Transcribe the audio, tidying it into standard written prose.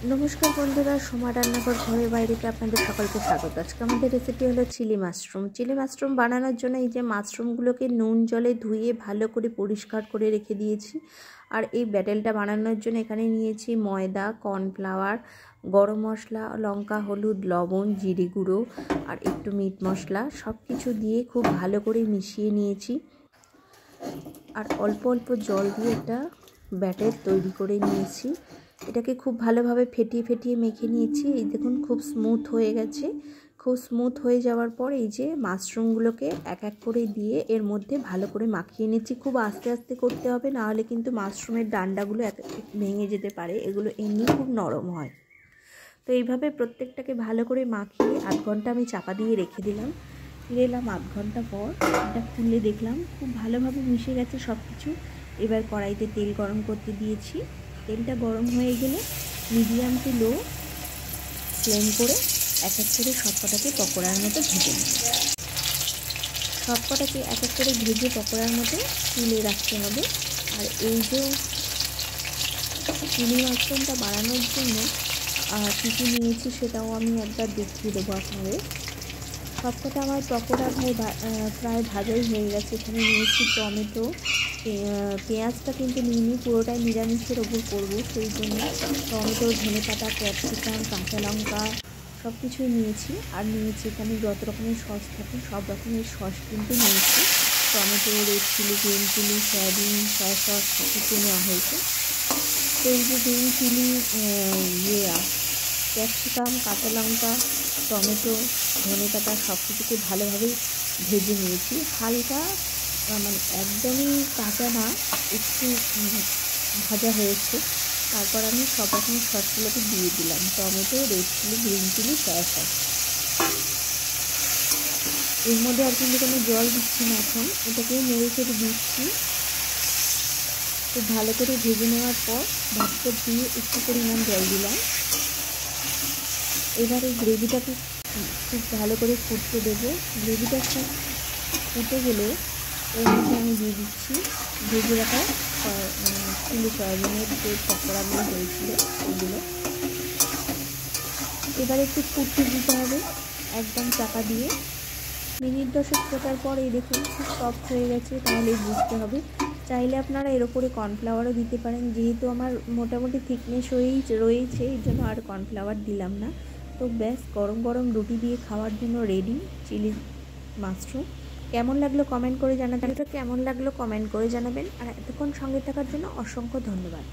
নমস্কার বন্ধুরা, সোমা রান্নাঘর ঘরে বাইরেতে আপনাদের সকলকে স্বাগত। আজকে আমাদের রেসিপি হলো চিলি মাশরুম বানানোর জন্য এই যে মাশরুমগুলোকে নুন জলে ধুয়ে ভালো করে পরিষ্কার করে রেখে দিয়েছি। আর এই ব্যাটেলটা বানানোর জন্য এখানে নিয়েছি ময়দা, কর্নফ্লাওয়ার, গরম মশলা, লঙ্কা, হলুদ, লবণ, জিরে গুঁড়ো আর একটু মিট মশলা সব কিছু দিয়ে খুব ভালো করে মিশিয়ে নিয়েছি। আর অল্প অল্প জল দিয়ে একটা ব্যাটার তৈরি করে নিয়েছি। এটাকে খুব ভালোভাবে ফেটিয়ে মেখে নিয়েছি। এই দেখুন খুব স্মুথ হয়ে গেছে। খুব স্মুথ হয়ে যাওয়ার পর এই যে মাশরুমগুলোকে এক এক করে দিয়ে এর মধ্যে ভালো করে মাখিয়ে নিচ্ছি। খুব আস্তে আস্তে করতে হবে, না হলে কিন্তু মাশরুমের ডান্ডাগুলো ভেঙে যেতে পারে। এগুলো এমনি খুব নরম হয়। তো এইভাবে প্রত্যেকটাকে ভালো করে মাখিয়ে আধ ঘন্টা আমি চাপা দিয়ে রেখে দিলাম। ফিরে এলাম আধ ঘন্টা পর, এটা খুলে দেখলাম খুব ভালোভাবে মিশে গেছে সব কিছু। এবার কড়াইতে তেল গরম করতে দিয়েছি। তেলটা গরম হয়ে গেলে মিডিয়াম টু লো ফ্লেম করে এক এক করে সবকটাকে পকোড়ার মতো ভেজে নেব। সবকটাকে এক এক করে ভেজে পকোড়ার মতো তুলে রাখতে হবে। আর এই যে চিলি মাশরুমটা বানানোর জন্য কী কী নিয়েছি সেটাও আমি একবার দেখিয়ে দেবো আপনাদের। সবকটা আমার পকোড়া প্রায় ভাজাই হয়ে গেছে। এখানে নিয়েছি টমেটো, পেঁয়াজটা কিন্তু নিইনি, পুরোটাই নিরামিষের ওপর করবো, সেই জন্য টমেটো, ধনেপাতা, ক্যাপসিকাম, কাঁচা লঙ্কা সব কিছুই নিয়েছি। আর নিয়েছি এখানে যত রকমের সস থাকে সব রকমের সস কিন্তু নিয়েছি। Tomato, red chilli, green chilli, soybean, soya sauce সব কিছু নেওয়া হয়েছে। তো এই যে গ্রিন চিলি, ক্যাপসিকাম, কাঁচা লঙ্কা, টমেটো, ধনেপাতা সব কিছুকে ভালোভাবে ভেজে নিয়েছি। হালকা মানে একদমই কাঁচা না, একটু ভাজা হয়েছে। তারপর আমি সব রকমের সসগুলোকে দিয়ে দিলাম, tomato, red chilli, green chilli, soya sauce. এর মধ্যে আর কিন্তু কোনো জল দিচ্ছি না, এখন এটাকে নেড়ে চেড়ে দিচ্ছি। খুব ভালো করে ভেজে নেওয়ার পর ভাতটা দিয়ে একটু পরিমাণ জল দিলাম। এবার এই গ্রেভিটাকে খুব ভালো করে ফুটতে দেবো। গ্রেভিটা খুব ফুটে গেলে এর মধ্যে আমি দিয়ে দিচ্ছি ভেজে রাখা চিলি সয়াবিনের যে পকোড়াগুলো হয়েছিল সেগুলো। এবার একটু ফুটতে দিতে হবে একদম চাপা দিয়ে। মিনিট 10 ফোটার পর এই দেখুন খুব সফট হয়ে গেছে, তাহলেই বুঝতে হবে। চাইলে আপনারা এর ওপরে কর্নফ্লাওয়ারও দিতে পারেন, যেহেতু আমার মোটামুটি থিকনেস রয়েছে এই জন্য আর কর্নফ্লাওয়ার দিলাম না। তো ব্যাস, গরম গরম রুটি দিয়ে খাওয়ার জন্য রেডি চিলি মাশরুম। কেমন লাগলো কমেন্ট করে জানাবেন। আর এতক্ষণ সঙ্গে থাকার জন্য অসংখ্য ধন্যবাদ।